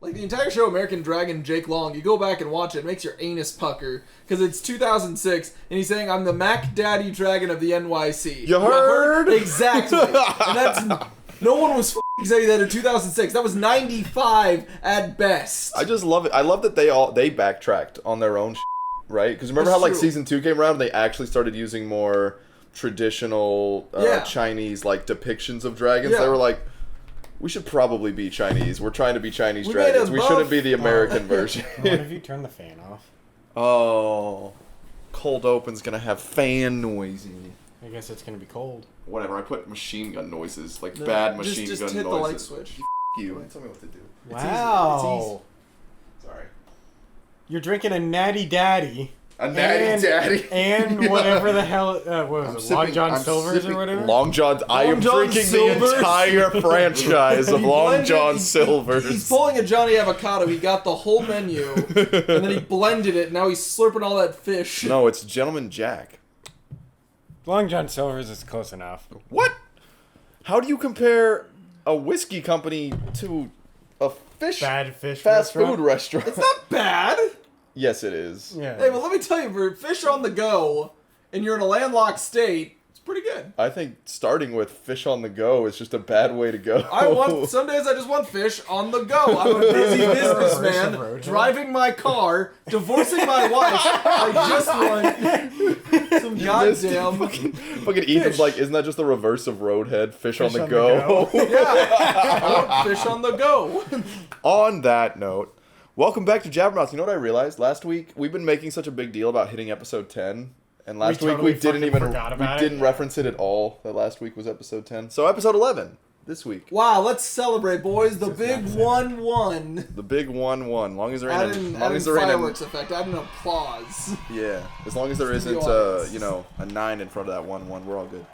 Like, the entire show, American Dragon, Jake Long, you go back and watch it, it makes your anus pucker. Because it's 2006, and he's saying, I'm the Mac Daddy Dragon of the NYC. You heard? Exactly. And that's... No one was saying that in 2006. That was 95 at best. I just love it. I love that they backtracked on their own right? Because remember how, like, season 2 came around and they actually started using more traditional Chinese, like, depictions of dragons? Yeah. They were like, we should probably be Chinese. We're trying to be Chinese dragons. We shouldn't be the American version. What if you turn the fan off? Oh. Cold open's gonna have fan noise in it. I guess it's gonna be cold. Whatever, I put machine gun noises. Like, bad machine gun noises. Just hit the light switch. You. Tell me what to do. Wow. It's easy. Sorry. You're drinking a Natty Daddy. A Natty Daddy. And whatever the hell, what was it, Long John Silver's or whatever? Long John, I am drinking the entire franchise of Long John Silver's. He's pulling a Johnny Avocado. He got the whole menu, and then he blended it, and now he's slurping all that fish. No, it's Gentleman Jack. Long John Silver's is close enough. What? How do you compare a whiskey company to a fast food restaurant? It's not bad. Yes, it is. Yeah. Hey, well, let me tell you, for fish on the go, and you're in a landlocked state, it's pretty good. I think starting with fish on the go is just a bad way to go. Some days I just want fish on the go. I'm a busy businessman, driving my car, divorcing my wife. I just want some goddamn fucking Ethan's like, isn't that just the reverse of Roadhead? Fish on the go. Yeah, I want fish on the go. On that note, welcome back to Jabbermouth. You know what I realized? Last week, we've been making such a big deal about hitting episode 10. And last week we didn't reference it at all. That last week was episode 10. So episode 11 this week. Wow, let's celebrate, boys. The big 1-1. The big 1-1. Long as there ain't adding fireworks effect. Add an applause. Yeah. As long as there isn't a 9 in front of that 1-1, we're all good.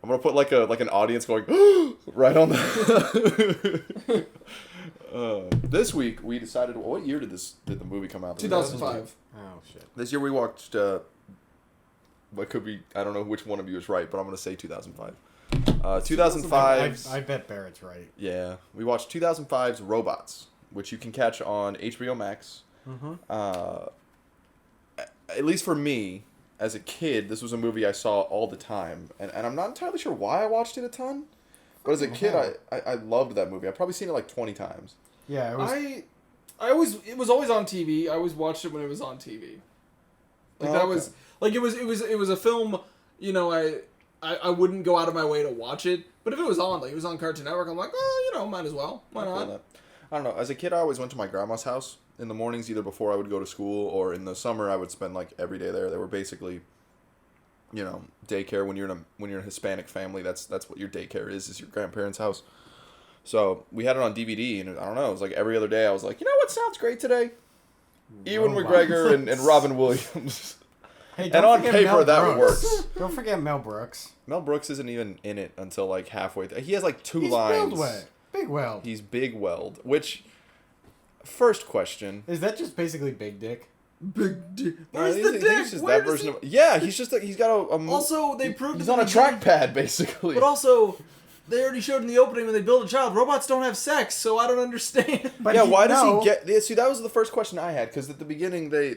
I'm gonna put like an audience going right on the this week we decided. What year did the movie come out? 2005. Oh shit. This year we watched. What could be? I don't know which one of you is right, but I'm gonna say 2005. 2005. I bet Barrett's right. Yeah, we watched 2005's Robots, which you can catch on HBO Max. Mm-hmm. At least for me, as a kid, this was a movie I saw all the time, and I'm not entirely sure why I watched it a ton. But as a kid, I loved that movie. I've probably seen it like 20 times. Yeah, it was. It was always on TV. I always watched it when it was on TV. Was like it was a film. You know, I wouldn't go out of my way to watch it, but if it was on, like it was on Cartoon Network, I'm like, might as well. Why not? I don't know. As a kid, I always went to my grandma's house in the mornings, either before I would go to school or in the summer. I would spend like every day there. They were basically, daycare. When you're in a Hispanic family, that's what your daycare is your grandparents' house. So we had it on DVD, and I don't know, it was like every other day I was like, you know what sounds great today? Ewan McGregor and Robin Williams. Hey, and on paper, that works. Don't forget Mel Brooks. Mel Brooks isn't even in it until like halfway. He has like two lines. Big Weld. He's Big Weld, which, first question. Is that just basically Big Dick? Big Dick. Where's the dick? He's just that version of. Yeah, he's got a. Also, they proved he's on a trackpad basically. But also, they already showed in the opening when they build a child, robots don't have sex, so I don't understand. But yeah, why does he get? See, that was the first question I had, because at the beginning they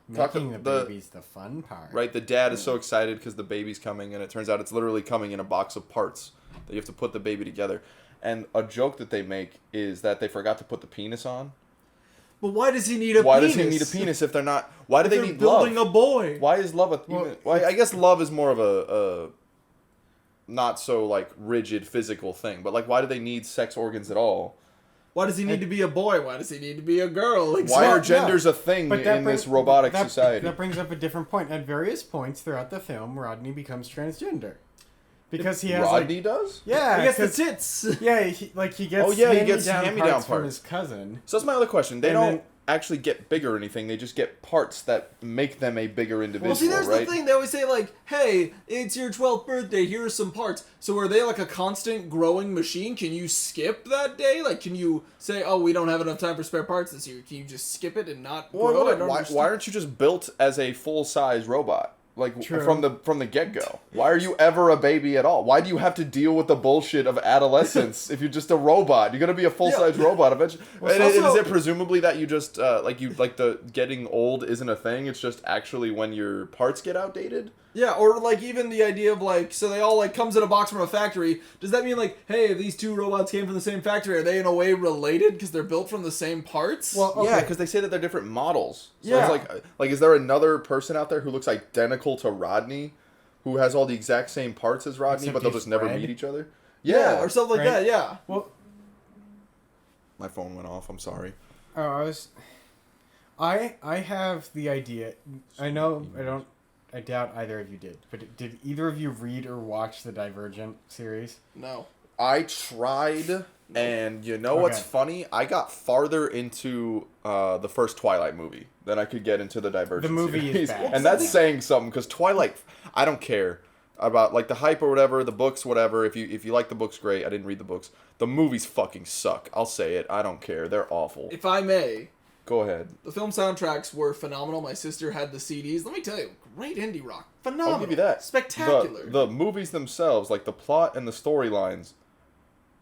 making the baby's the fun part. Right, the dad is so excited because the baby's coming, and it turns out it's literally coming in a box of parts that you have to put the baby together. And a joke that they make is that they forgot to put the penis on. But why does he need a penis? Why does he need a penis if they're not? Why do they need building love? A boy? Why is love I guess love is more of a not so like rigid physical thing. But like, why do they need sex organs at all? Why does he need to be a boy? Why does he need to be a girl? Like, why are genders a thing in this robotic society? That brings up a different point. At various points throughout the film, Rodney becomes transgender. Because he has Rodney does? Yeah. He gets the tits. Yeah, he gets hand-me-down parts from his cousin. So that's my other question. They don't actually get bigger or anything. They just get parts that make them a bigger individual, well, see, there's right? the thing. They always say, like, hey, it's your 12th birthday, here are some parts. So are they like a constant growing machine? Can you skip that day? Like, can you say, oh, we don't have enough time for spare parts this year? Can you just skip it and not grow? Why aren't you just built as a full-size robot? Like True. from the get go. Why are you ever a baby at all? Why do you have to deal with the bullshit of adolescence if you're just a robot? You're gonna be a full size robot eventually. And also- is it presumably that you just like the getting old isn't a thing? It's just actually when your parts get outdated. Yeah, or like even the idea of like, so they all like comes in a box from a factory. Does that mean like, hey, if these two robots came from the same factory, are they in a way related because they're built from the same parts? Well, Yeah, okay. because they say that they're different models. So Yeah. it's like is there another person out there who looks identical to Rodney, who has all the exact same parts as Rodney, Except but they'll he's just never red? meet each other? yeah, or something like Right. that. Yeah. Well, My phone went off. I'm sorry. I have the idea. I know I don't. I doubt either of you did. But did either of you read or watch the Divergent series? No. I tried, and you know what's Okay. funny? I got farther into the first Twilight movie than I could get into the Divergent The movie is series. bad. And that's saying something, because Twilight, I don't care about like the hype or whatever, the books, whatever. If you like the books, great. I didn't read the books. The movies fucking suck. I'll say it. I don't care. They're awful. If I may, Go ahead. the film soundtracks were phenomenal. My sister had the CDs. Let me tell you, great indie rock. Phenomenal. I'll give you that. Spectacular. The movies themselves, like the plot and the storylines,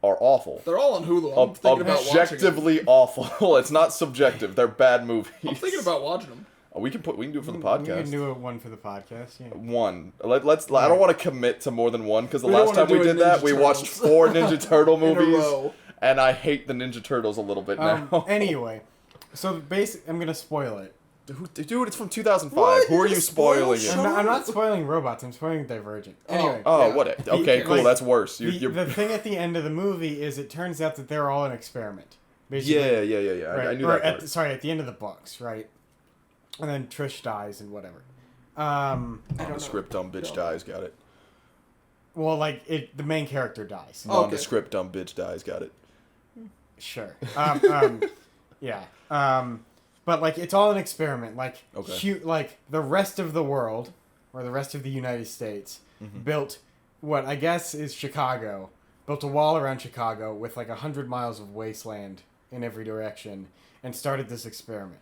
are awful. They're all on Hulu. I'm thinking about watching them. Objectively awful. It's not subjective. They're bad movies. I'm thinking about watching them. We can do it for the We podcast. can do one for the podcast. Yeah. One. Let's. I don't want to commit to more than one because the We don't last wanna time we do a did that, Ninja we watched Turtles. 4 Ninja Turtle In a movies, row. and I hate the Ninja Turtles a little bit now. Anyway, so I'm gonna spoil it. Dude, it's from 2005. What? Who are you You're spoiling spoiling it? Sean? I'm not spoiling robots. I'm spoiling Divergent. Anyway. Oh, Yeah. what? Okay, cool. like, That's worse. The thing at the end of the movie is it turns out that they're all an experiment. Basically. yeah. Right. I knew or that. sorry, at the end of the books, right? And then Trish dies and whatever. I don't know. Nondescript dumb bitch No. dies. Got it. Well, like the main character dies. Oh. Nondescript dumb bitch dies. Got it. Sure. Yeah. But like it's all an experiment. Like Okay. like the rest of the world or the rest of the United States built what I guess is Chicago. Built a wall around Chicago with like 100 miles of wasteland in every direction and started this experiment.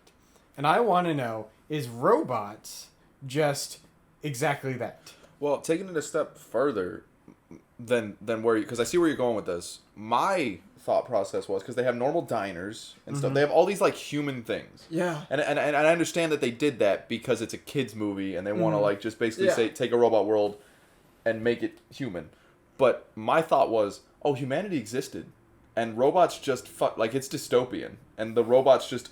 And I want to know, is robots just exactly that? Well, taking it a step further than where you, because I see where you're going with this. My thought process was because they have normal diners and stuff. They have all these like human things. Yeah. And I understand that they did that because it's a kids movie and they want to like just basically Yeah. say take a robot world and make it human. But my thought was, oh, humanity existed, and robots just like it's dystopian, and the robots just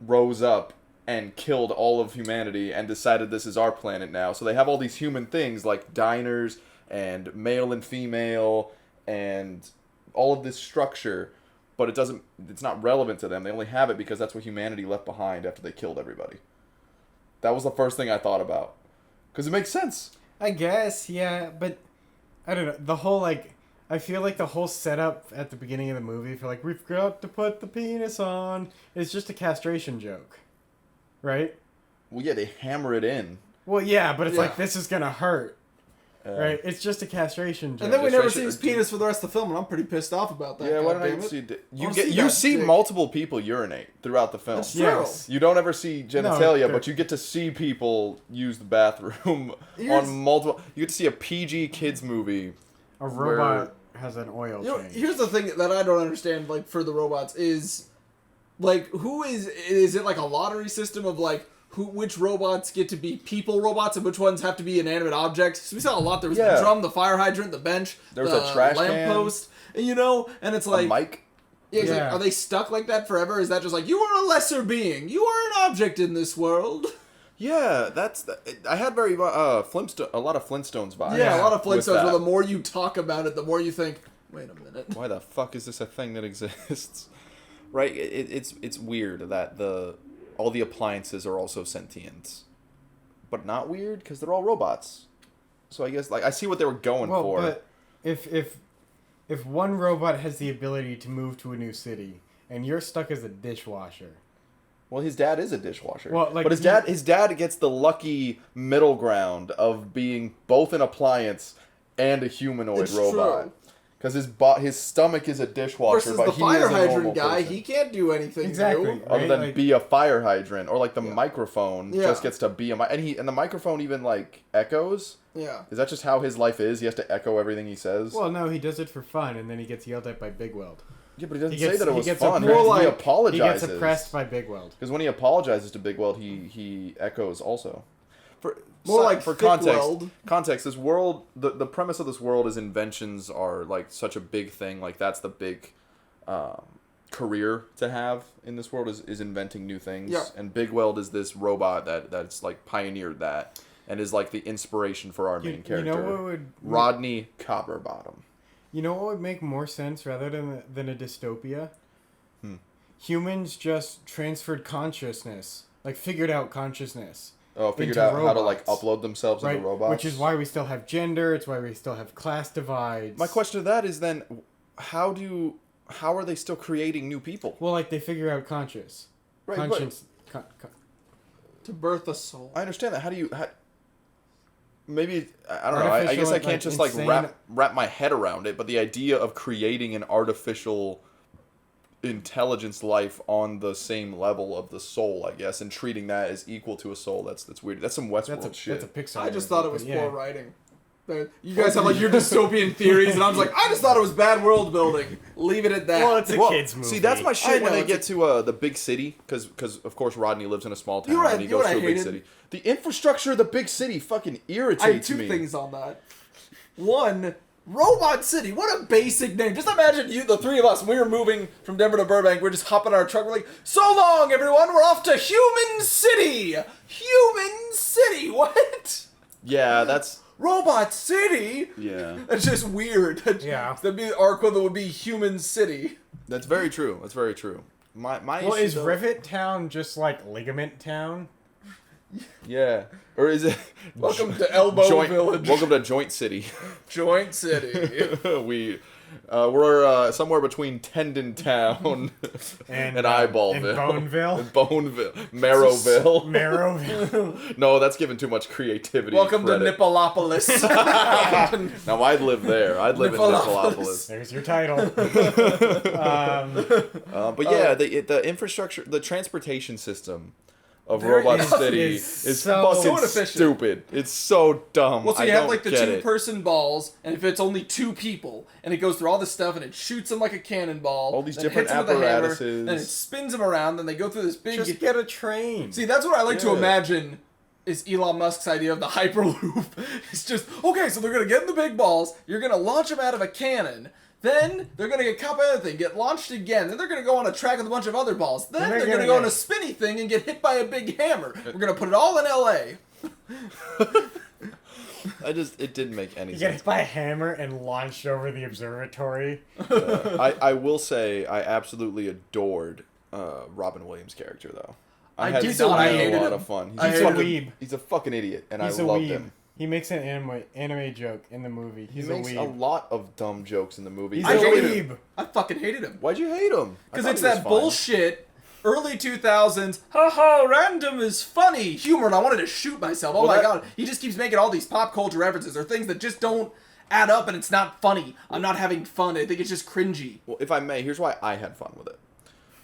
rose up and killed all of humanity and decided this is our planet now. So they have all these human things like diners and male and female and all of this structure, but it's not relevant to them. They only have it because that's what humanity left behind after they killed everybody. That was the first thing I thought about. Because it makes sense. I guess, yeah, but I don't know. The whole I feel like the whole setup at the beginning of the movie for we forgot to put the penis on is just a castration joke, right? Well, yeah, they hammer it in. Well, yeah, but it's Yeah. like this is gonna hurt, right? It's just a castration joke. And then we never see Castration- his penis for the rest of the film, and I'm pretty pissed off about that. Yeah, why don't I goddammit. even see? You wanna get see you that see dick. multiple people urinate throughout the film. That's true. Yes. You don't ever see genitalia, they're- but you get to see people use the bathroom Here's- on multiple. You get to see a PG kids movie. A robot has an oil You know, change. here's the thing that I don't understand, for the robots is, who is it like a lottery system of which robots get to be people robots and which ones have to be inanimate objects? So we saw a lot. There was Yeah. the drum, the fire hydrant, the bench, There was the a trash can. lamppost, and it's A like, mic. yeah, it's like, Yeah. are they stuck like that forever? Is that just like, you are a lesser being, you are an object in this world? Yeah, I had very Flintstone, a lot of Flintstones vibes. Yeah, a lot of with Flintstones. that. Where the more you talk about it, the more you think, wait a minute. Why the fuck is this a thing that exists? Right? It's weird that all the appliances are also sentient, but not weird because they're all robots. So I guess I see what they were going for. But if one robot has the ability to move to a new city and you're stuck as a dishwasher, Well, his dad is a dishwasher. Well, but his dad gets the lucky middle ground of being both an appliance and a humanoid It's robot. true. Because his stomach is a dishwasher, Versus but the he fire is a normal hydrant guy, person. he can't do anything Exactly. new. Other Right? than Like- be a fire hydrant, or like the microphone Yeah. just gets to be and the microphone even like echoes. Yeah. Is that just how his life is? He has to echo everything he says. Well, no, he does it for fun, and then he gets yelled at by Big Weld. Yeah, but he doesn't He gets- say that it he was gets fun. oppressed. More like- he He apologizes. gets oppressed by Big Weld. Because when he apologizes to Big Weld, he echoes also. More like for Thick context. Weld. Context. This world, the premise of this world is inventions are like such a big thing. Like that's the big career to have in this world is inventing new things. Yeah. And Big Weld is this robot that's like pioneered that and is like the inspiration for our main character. You know what would Rodney Copperbottom. You know what would make more sense rather than a dystopia? Humans just transferred consciousness, like figured out consciousness. Oh, figured into out how to like robots. upload themselves Right, into robots. which is why we still have gender. It's why we still have class divides. My question to that is then, how are they still creating new people? Well, like they figure out conscious, Right, conscience. To birth a soul. I understand that. How do you? Maybe I don't know. I Artificial, guess I can't just like insane- wrap my head around it. But the idea of creating an artificial intelligence life on the same level of the soul, I guess, and treating that as equal to a soul, that's weird. That's some Westworld shit. That's a Pixar. I just movie, thought it was but yeah. poor writing. You guys have like your dystopian theories, and I was like, I just thought it was bad world building. Leave it at that. Well, it's a kid's movie. See, that's my I shit when know, they it's get to the big city, because of course Rodney lives in a small town You know what- and he you know goes what to I a big hated? city. The infrastructure of the big city fucking irritates I have two me. things on that. One, Robot City. What a basic name. Just imagine the three of us. We were moving from Denver to Burbank. We're just hopping our truck. We're like, so long, everyone. We're off to Human City. Human City. What? Yeah, that's Robot City. yeah. That's just weird. Yeah. That'd be our equivalent would be Human City. That's very true. That's very true. My Well, issue, is though- Rivet Town just like Ligament Town? Yeah. Or is it Welcome to Elbow Joint Village. Welcome to Joint City. Joint City. We're somewhere between Tendon Town and Eyeballville. And Boneville. And Boneville. Marrowville. Marrowville. No, that's giving too much creativity. Welcome to credit. Nippolopolis. Now I'd live there. I'd live in Nippolopolis. Nippolopolis. There's your title. But yeah, the infrastructure, the transportation system of There Robot is- City is is so fucking inefficient. stupid. It's so dumb. Well, so I you have don't like the get it. two-person balls, and if it's only two people, and it goes through all this stuff, and it shoots them like a cannonball. All these then different hits them with a hammer, apparatuses. then it spins them around, then they go through this big. Just get a train. See, that's what I like to Yeah. imagine is Elon Musk's idea of the Hyperloop. It's just, okay, so they're going to get in the big balls, you're going to launch them out of a cannon, then they're going to get caught by other thing, get launched again, then they're going to go on a track with a bunch of other balls, then they're going to go on a spinny thing and get hit by a big hammer. We're going to put it all in LA. It didn't make any You get sense. hit by a hammer and launched over the observatory. I will say I absolutely adored Robin Williams' character though. I had did so not. I a hated lot him. of fun. I He's a hated weeb. He's a fucking idiot, and He's I a loved weeb. him. He makes an anime joke in the movie. He He's makes a a weeb. lot of dumb jokes in the movie. He's I a hated weeb. I fucking hated him. Why'd you hate him? I Because thought it's he was that fine. bullshit early 2000s, haha, random is funny humor, and I wanted to shoot myself. Oh Well, my that- god, he just keeps making all these pop culture references or things that just don't add up, and it's not funny. I'm not having fun. I think it's just cringy. Well, if I may, here's why I had fun with it,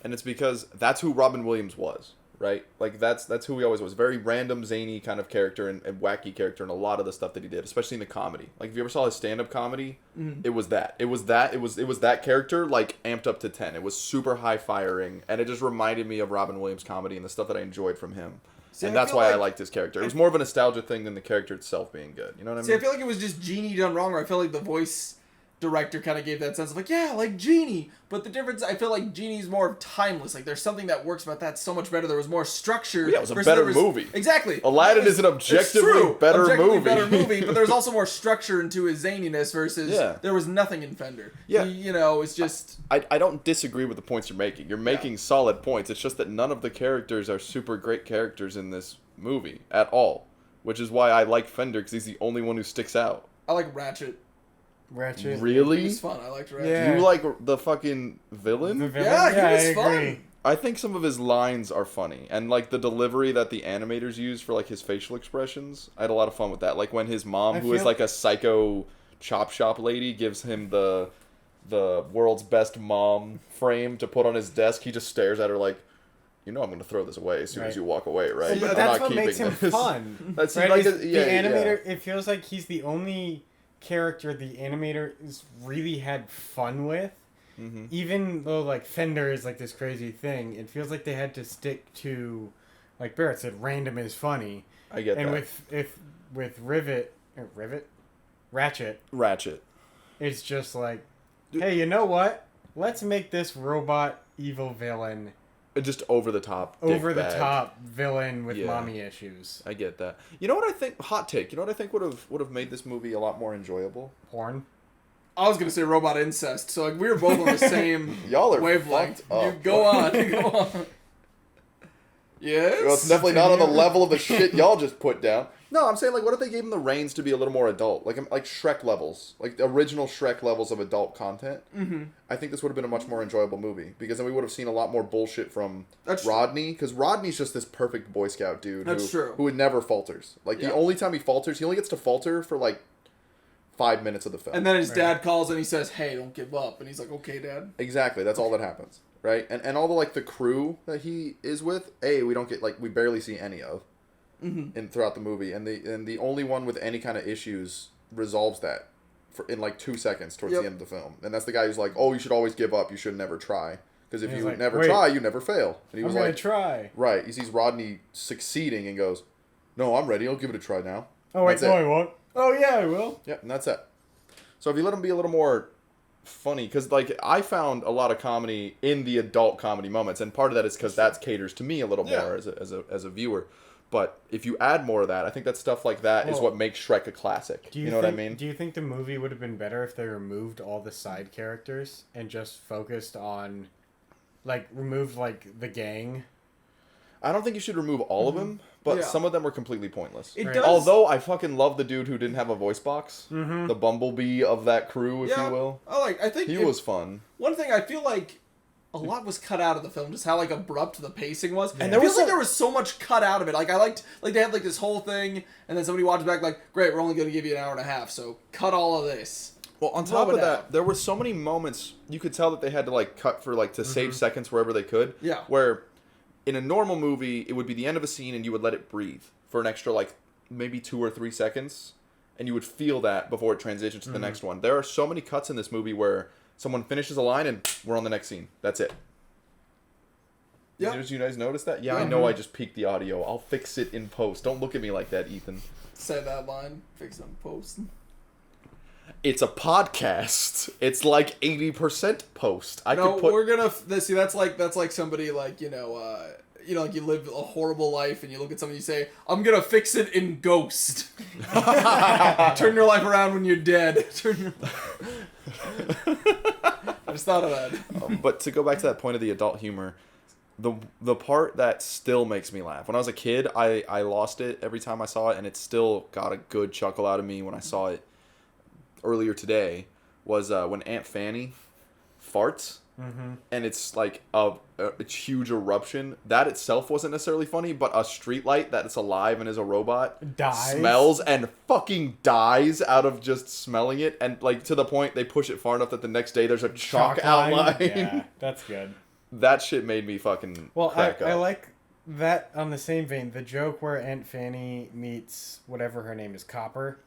and it's because that's who Robin Williams was, right? Like that's who he always was. Very random, zany kind of character and wacky character in a lot of the stuff that he did, especially in the comedy. Like if you ever saw his stand-up comedy, it was that. It was that character like amped up to 10. It was super high firing, and it just reminded me of Robin Williams comedy and the stuff that I enjoyed from him. See, and I that's feel why I like- liked his character. It was more of a nostalgia thing than the character itself being good. You know what I mean? See, I feel like it was just Genie done wrong, or I feel like the voice director kind of gave that sense of like, yeah, like Genie. But the difference, I feel like Genie's more timeless. Like there's something that works about that so much better. There was more structure. Yeah, it was a versus better there was- movie. Exactly. Aladdin is an It's objectively true. better Objectively movie. better movie, but there's also more structure into his zaniness versus Yeah. there was nothing in Fender. Yeah. You know, it's just... I don't disagree with the points you're making. You're making solid points. It's just that none of the characters are super great characters in this movie at all. Which is why I like Fender, because he's the only one who sticks out. I like Ratchet. Ratchet. It Really? was fun. I liked Ratchet. Yeah. You like the fucking villain? The villain? Yeah, he was I fun. agree. I think some of his lines are funny. And like the delivery that the animators use for like his facial expressions, I had a lot of fun with that. Like when his mom, I who is feel- like a psycho chop shop lady, gives him the the world's best mom frame to put on his desk, he just stares at her like, you know I'm going to throw this away as soon as you walk away, right? But I'm that's not what keeping makes him this. fun. That's right? like the yeah. animator, it feels like he's the only character the animator is really had fun with. Mm-hmm. Even though, like, Fender is, like, this crazy thing, it feels like they had to stick to, like Barrett said, random is funny. I get and that. with Ratchet, it's just like, hey, you know what? Let's make this robot evil villain Just over the top villain with Yeah. mommy issues. I get that. You know what I think? Hot take. You know what I think would have made this movie a lot more enjoyable? Porn. I was gonna say robot incest, so like we were both on the same Y'all are wavelength. fucked up. You go on, go on. Yes. Well, it's definitely not on the level of the shit y'all just put down. No, I'm saying, like, what if they gave him the reins to be a little more adult? Like Shrek levels. Like, the original Shrek levels of adult content. Mm-hmm. I think this would have been a much more enjoyable movie. Because then we would have seen a lot more bullshit from That's Rodney. Because Rodney's just this perfect Boy Scout dude. That's true. Who never falters. Like, Yeah. the only time he falters, he only gets to falter for, like, 5 minutes of the film. And then his Right. dad calls and he says, "Hey, don't give up." And he's like, "Okay, Dad." Exactly. That's all that happens. Right? And all the, like, the crew that he is with, we don't get, like, we barely see any of. Mm-hmm. Throughout the movie, and the only one with any kind of issues resolves that in like 2 seconds towards Yep. the end of the film, and that's the guy who's like, "Oh, you should always give up. You should never try, because if And he's you like, never "Wait, try, you never fail." And he I'm was gonna like, try. "Right." He sees Rodney succeeding and goes, "No, I'm ready. I'll give it a try now." Oh wait, That's no, it. I won't. Oh yeah, I will. Yep, and that's it. So if you let him be a little more funny, because like I found a lot of comedy in the adult comedy moments, and part of that is because that caters to me a little Yeah. more as a viewer. But if you add more of that, I think that stuff like that is Well, what makes Shrek a classic. Do You you know what I think- mean? Do you think the movie would have been better if they removed all the side characters and just focused on, like, removed like the gang? I don't think you should remove all of them, but Yeah. some of them were completely pointless. It Right. does. Although I fucking love the dude who didn't have a voice box, Mm-hmm. the bumblebee of that crew, if yeah, you will. I think He it- was fun. one thing I feel like a lot was cut out of the film, just how like abrupt the pacing was. And And there it feels was like some- there was so much cut out of it. Like I liked, like they had like this whole thing, and then somebody watched back like, "Great, we're only going to give you an hour and a half, so cut all of this." Well, on Throw top of it that, out. there were so many moments you could tell that they had to like cut for like to save seconds wherever they could. Yeah. Where in a normal movie, it would be the end of a scene and you would let it breathe for an extra like maybe 2 or 3 seconds, and you would feel that before it transitions to the next one. There are so many cuts in this movie where someone finishes a line and we're on the next scene. That's it. Yeah. Did you guys notice that? Yeah, I know I just peaked the audio. I'll fix it in post. Don't look at me like that, Ethan. Say that line, fix it on post. It's a podcast. It's like 80% post. I No, could put we're gonna see. That's like somebody like like you live a horrible life and you look at somebody and you say, "I'm gonna fix it in Ghost." Turn your life around when you're dead. I just thought of that. But to go back to that point of the adult humor, the part that still makes me laugh. When I was a kid, I lost it every time I saw it, and it still got a good chuckle out of me when I saw it earlier today, was when Aunt Fanny farts. Mm-hmm. And it's like a huge eruption. That itself wasn't necessarily funny, but a streetlight that is alive and is a robot Dies. smells and fucking dies out of just smelling it, and like to the point they push it far enough that the next day there's a chalk outline. Yeah, that's good. That shit made me fucking Well, crack I up. like that on the same vein. The joke where Aunt Fanny meets whatever her name is, Copper,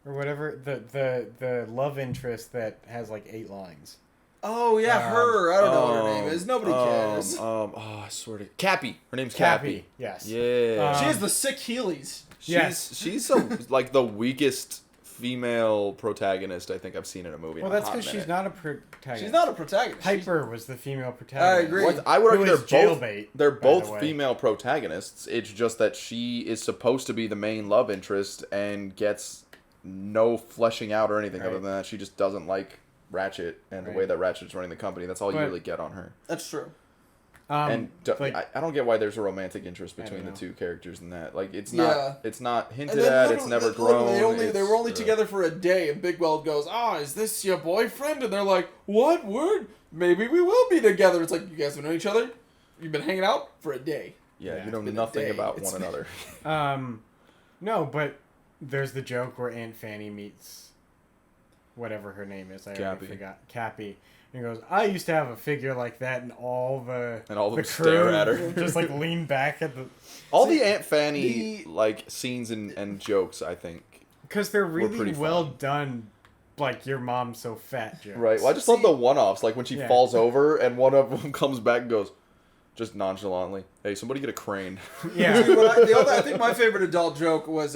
or whatever the love interest that has like 8 lines. Oh yeah, her. I don't know what her name is. Nobody cares. I swear to Cappy. Her name's Cappy. Yes. Yeah. She has the sick Heelys. She's like the weakest female protagonist I think I've seen in a movie. Well, in a that's hot because she's minute. not a protagonist. She's not a protagonist. Piper was the female protagonist. agree. What? I would Who argue is they're both. jailbait, They're by the both way. female protagonists. It's just that she is supposed to be the main love interest and gets no fleshing out or anything Right. other than that. She just doesn't like Ratchet and the way Right. that Ratchet's running the company. That's all you But- really get on her. That's true. And like, I don't get why there's a romantic interest I between the don't two characters in that. Like it's Yeah. not it's not hinted And then at. It's literally- never grown. They were only it's, together for a day, and Big Weld goes, "Is this your boyfriend?" And they're like, "What? Word? Maybe we will be together." It's like, you guys have known each other? You've been hanging out for a day. Yeah, Yeah. you know It's been a nothing day. about It's one been- another. no, but there's the joke where Aunt Fanny meets whatever her name is. I Cappy. already forgot. Cappy. And he goes, I used to have a figure like that, and all the them crew stare at her. just like lean back at the All the Aunt Fanny like scenes and jokes, I think. because they're really pretty well fun. done. Like your mom's so fat jokes. Right. Well, I just love the one-offs, like when she Yeah. falls over and one of them comes back and goes, just nonchalantly, "Hey, somebody get a crane." Yeah. I think my favorite adult joke was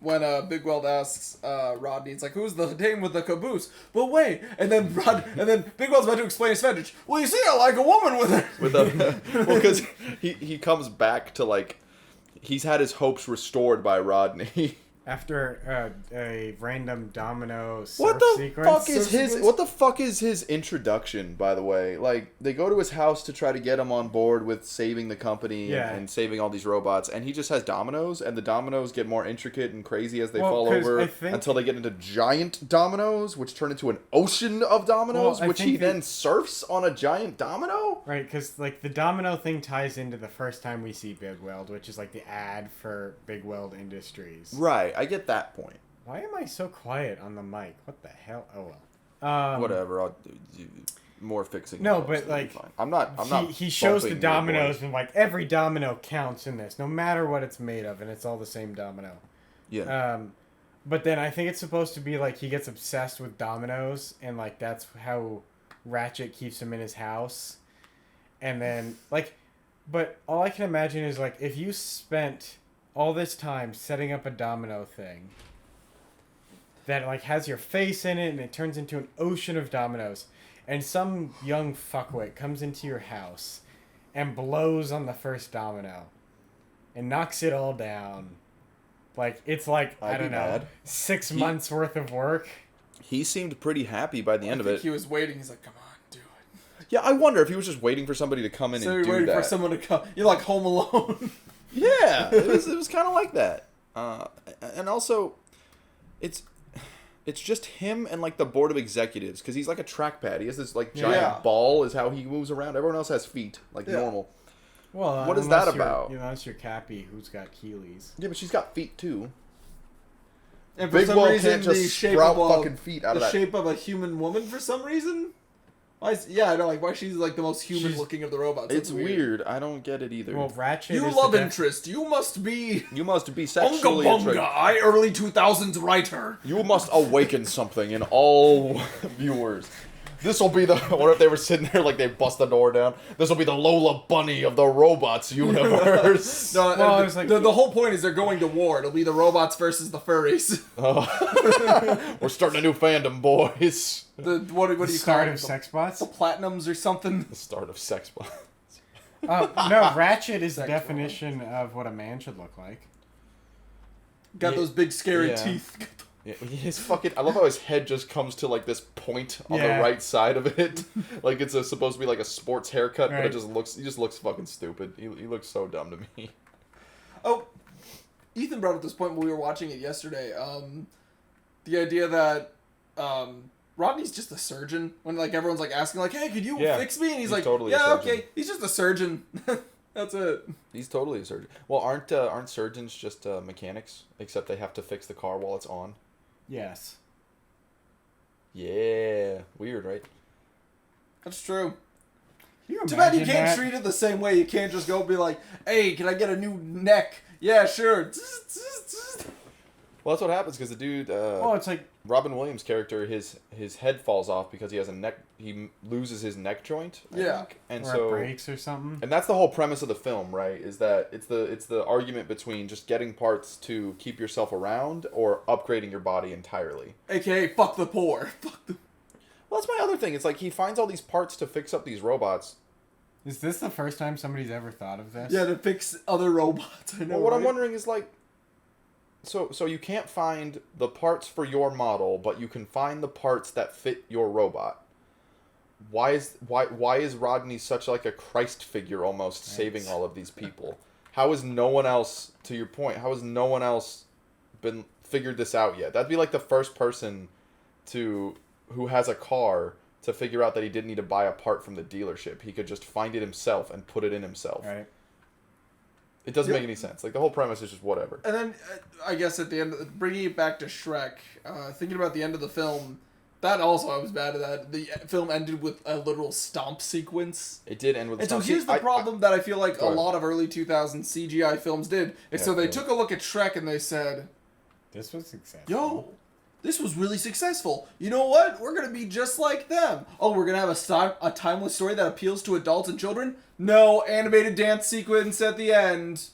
when Big Weld asks Rodney, it's like, "Who's the dame with the caboose?" But wait, and then Big Weld's about to explain his fetish. Well, you see, I like a woman with it. With a well, because he comes back to like he's had his hopes restored by Rodney. After a random domino surf What the sequence. fuck is Surf his? sequence? What the fuck is his introduction? By the way, like they go to his house to try to get him on board with saving the company Yeah. and saving all these robots, and he just has dominoes, and the dominoes get more intricate and crazy as they Well, fall 'cause over I think- until they get into giant dominoes, which turn into an ocean of dominoes, Well, I which think he that- then surfs on a giant domino. Right, because like the domino thing ties into the first time we see Big Weld, which is like the ad for Big Weld Industries. Right, I get that point. Why am I so quiet on the mic? What the hell? Oh well. Whatever. More fixing. No, helps, but, it'll be like, fine. I'm not. He shows the bumping your dominoes voice. and like every domino counts in this, no matter what it's made of, and it's all the same domino. Yeah. But then I think it's supposed to be like he gets obsessed with dominoes, and like that's how Ratchet keeps him in his house. And then like, but all I can imagine is like if you spent all this time setting up a domino thing that like has your face in it and it turns into an ocean of dominoes, and some young fuckwit comes into your house and blows on the first domino and knocks it all down. Like it's like I I'd be don't know, mad. 6 months worth of work. He seemed pretty happy by the end I of think it. he was waiting. He's like, "Come on, do it." Yeah, I wonder if he was just waiting for somebody to come in So and you're do waiting that. for someone to come. You're like Home Alone. Yeah, it was kind of like that. And also, it's just him and like the board of executives because he's like a trackpad. He has this like giant Yeah. ball is how he moves around. Everyone else has feet like Yeah. normal. Well, What is unless that you're- about? Unless you're Cappy, who's got Keeleys. Yeah, but she's got feet too. And for Big some Weld reason, can't the just shape sprout of a, fucking feet out the of that. shape of a human woman for some reason. Why is, yeah, I know. Like, why she's like the most human She's- looking of the robots. It's That's weird. I don't get it either. Well, Ratchet. You is love the interest. You must be You must be Unga sexually Bunga. attracted. I early 2000s writer. You must awaken something in all viewers. This will be the. What if they were sitting there like they bust the door down? This will be the Lola Bunny of the robots universe. No, Well, I was like- the whole point is they're going to war. It'll be the robots versus the furries. We're starting a new fandom, boys. What do you call start them? of sex bots. The platinums or something. The start of sex bomb. No, Ratchet is the Sexual. definition of what a man should look like. Got Yeah. those big scary Yeah. teeth. Yeah, his fucking. I love how his head just comes to like this point on Yeah. the right side of it, like it's supposed to be like a sports haircut, but Right. it just looks. He just looks fucking stupid. He looks so dumb to me. Oh, Ethan brought up this point when we were watching it yesterday. The idea that Rodney's just a surgeon. When like everyone's like asking like, "Hey, could you Yeah, fix me?" And he's he's like, totally a "Yeah, surgeon. okay." He's just a surgeon. That's it. He's totally a surgeon. Well, aren't surgeons just mechanics? Except they have to fix the car while it's on. Yes. Yeah, weird, right? That's true. Can you Too bad you imagine can't that? treat it the same way. You can't just go be like, "Hey, can I get a new neck?" Yeah, sure. Well, that's what happens because the dude, Oh, it's like Robin Williams' character, his head falls off because he has a neck. He loses his neck joint. I Yeah. think. And or so it breaks or something. And that's the whole premise of the film, right? Is that it's the argument between just getting parts to keep yourself around or upgrading your body entirely. AKA, fuck the poor. Fuck the. Well, that's my other thing. It's like he finds all these parts to fix up these robots. Is this the first time somebody's ever thought of this? Yeah, to fix other robots. I know. Well, what I'm right? wondering is like, so you can't find the parts for your model, but you can find the parts that fit your robot. Why is Rodney such like a Christ figure almost saving all of these people? How is no one else, to your point, how has no one else been figured this out yet? That'd be like the first person who has a car to figure out that he didn't need to buy a part from the dealership. He could just find it himself and put it in himself. Right. It doesn't Yep. make any sense. Like the whole premise is just whatever. And then, I guess at the end, bringing it back to Shrek, thinking about the end of the film, That also, I was bad at that. The film ended with a literal stomp sequence. It did end with. And so here's the problem that I feel like a Go ahead. lot of early 2000s CGI films did. And so they go took a look at Shrek and they said, This was successful. yo, this was really successful. You know what? We're going to be just like them. Oh, we're going to have a timeless story that appeals to adults and children? No, animated dance sequence at the end.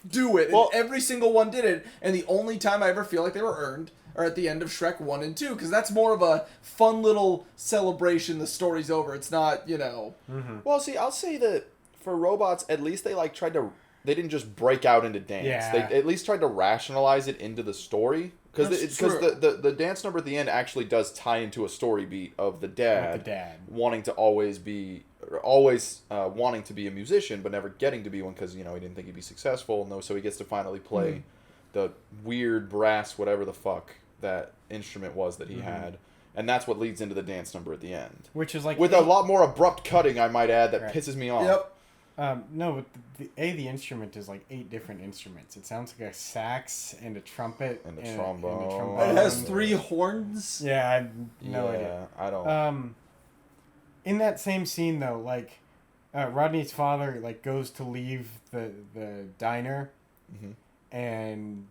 Do it. Well- And every single one did it. And the only time I ever feel like they were earned are at the end of Shrek 1 and 2. Because that's more of a fun little celebration. The story's over. It's not, you know... Well, see, I'll say that for robots, at least they like tried to. They didn't just break out into dance. Yeah. They at least tried to rationalize it into the story. Because That's the dance number at the end actually does tie into a story beat of the dad, wanting to always wanting to be a musician but never getting to be one because he didn't think he'd be successful. No, so he gets to finally play the weird brass whatever the fuck that instrument was that he had, and that's what leads into the dance number at the end. Which is like With a lot more abrupt cutting, I might add, that Right. pisses me off. Yep. No, but the instrument is like 8 different instruments. It sounds like a sax and a trumpet And a trombone. It has 3 horns. Yeah, I have no idea. Yeah, I don't. In that same scene though, like Rodney's father like goes to leave the diner, and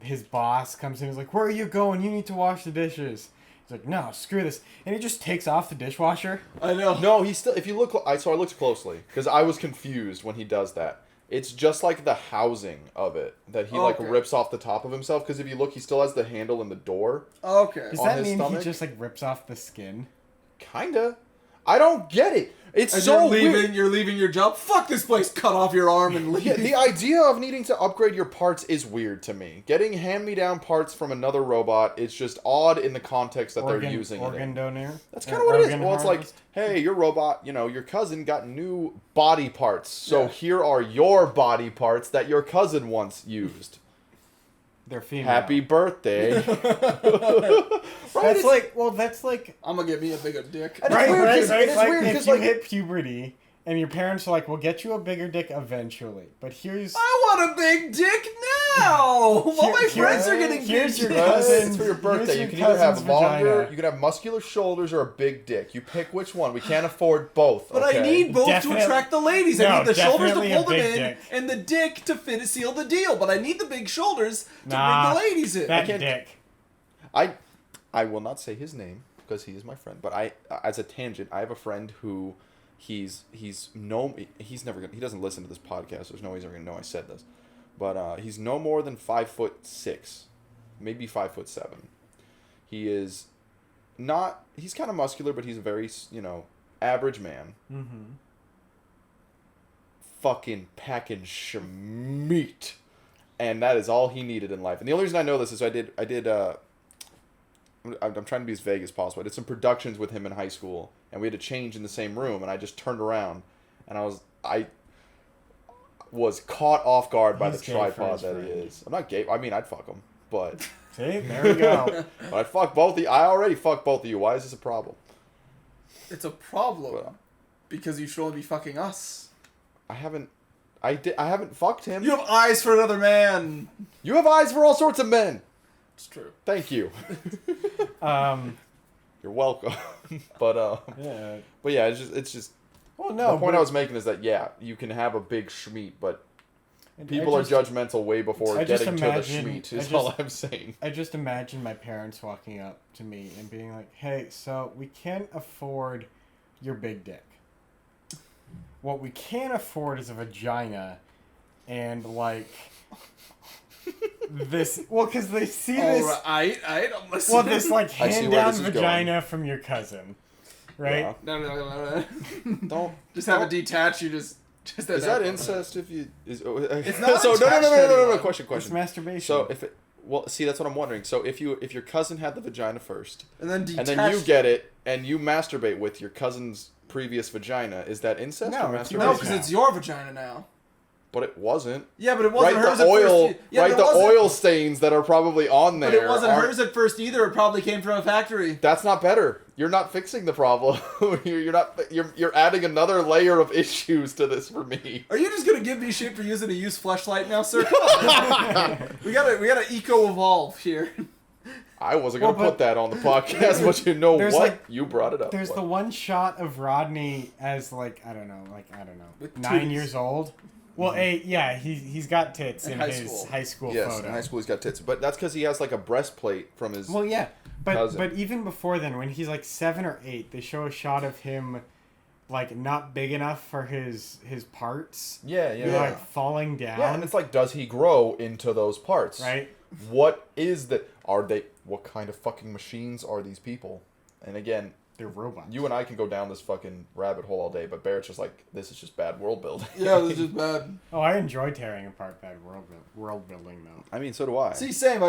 his boss comes in and is like, "Where are you going? You need to wash the dishes." He's like, "No, screw this," and he just takes off the dishwasher. I know. No, he's still. If you look, I looked closely because I was confused when he does that. It's just like the housing of it that he like Okay. rips off the top of himself. Because if you look, he still has the handle in the door. Okay. Does On that his mean stomach? he just like rips off the skin? Kinda. I don't get it. It's And so you're leaving. weird. You're leaving your job. Fuck this place. Cut off your arm and leave. Yeah, the idea of needing to upgrade your parts is weird to me. Getting hand-me-down parts from another robot is just odd in the context that they're using it in. Organ donor. That's kind of what it is. Well, it's like, hey, your robot, your cousin got new body parts. So Yeah. here are your body parts that your cousin once used. they're female. Happy birthday. That's like I'm gonna get me a bigger dick. And it's weird 'cause- It's it's like weird if 'cause, you like- hit puberty and your parents are like, "We'll get you a bigger dick eventually," but here's I want a big dick now. While my Here- friends are getting here's big your dicks. cousin- It's for your birthday. your You can either have cousin's longer, vagina. you can have muscular shoulders or a big dick. You pick which one. We can't afford both. But okay? I need both Definitely- to attract the ladies. I No, need the shoulders to definitely a pull them big in, dick. and the dick to seal the deal. But I need the big shoulders to Nah, bring the ladies in. that can't- dick. I will not say his name because he is my friend. But as a tangent, I have a friend who he's never gonna, he doesn't listen to this podcast. There's no way he's ever gonna know I said this. But he's no more than 5'6", maybe 5'7". He is not. He's kind of muscular, but he's a very average man. Mm-hmm. Fucking packing schmeat, and that is all he needed in life. And the only reason I know this is I did. I'm trying to be as vague as possible. I did some productions with him in high school, and we had to change in the same room. And I just turned around, and I was caught off guard by He's the gay for tripod his that he friend. is. I'm not gay. I mean, I'd fuck him, but See, there we go. I'd fuck both of you. I already fucked both of you. Why is this a problem? It's a problem Well, because you should only be fucking us. I haven't fucked him. You have eyes for another man. You have eyes for all sorts of men. It's true. Thank you. um, You're welcome. But yeah. yeah, it's just Well, no. the point but I was making is that you can have a big schmeat, but people I are judgmental way before I just getting to the imagine- schmeat. I Is just- all I'm saying. I just imagine my parents walking up to me and being like, "Hey, so we can't afford your big dick. What we can afford is a vagina, and like this. Well, because they see this. All right, I'm listening. Well, this like I see hand where down this is vagina from your cousin, right? Yeah. No. Don't. Just have don't- it detached. You just Is that incest? If you is It's not so attached to no. anyone. Question. It's masturbation. So if it see that's what I'm wondering. So if your cousin had the vagina first, And then detached. and then you get it and you masturbate with your cousin's previous vagina, is that incest No, or it's masturbation? No, yours because now. it's your vagina now. But it wasn't. Yeah, but it wasn't Right, hers the at oil, first. Yeah, right, but the it wasn't- oil stains that are probably on there. But it wasn't aren't- hers at first either. It probably came from a factory. That's not better. You're not fixing the problem. You're adding another layer of issues to this for me. Are you just gonna give me shit for using a used fleshlight now, sir? Come on. we gotta eco evolve here. I wasn't going to Well, put that on the podcast, but you know there's, what? like, You brought it up. There's What? the one shot of Rodney as I don't know, With 9 titties. years old. Well, he's got tits in high his school. high school Yes, photo. in high school he's got tits. But that's because he has like a breastplate from his... Well, yeah, but cousin. even before then, when he's like 7 or 8, they show a shot of him like not big enough for his parts. Yeah. Like falling down. Yeah, and it's like, does he grow into those parts? right. What is the... What kind of fucking machines are these people? And again, They're robots. you and I can go down this fucking rabbit hole all day, but Barrett's just like, this is just bad world building. Yeah, this is just bad. Oh, I enjoy tearing apart that world building though. I mean, so do I. See, same.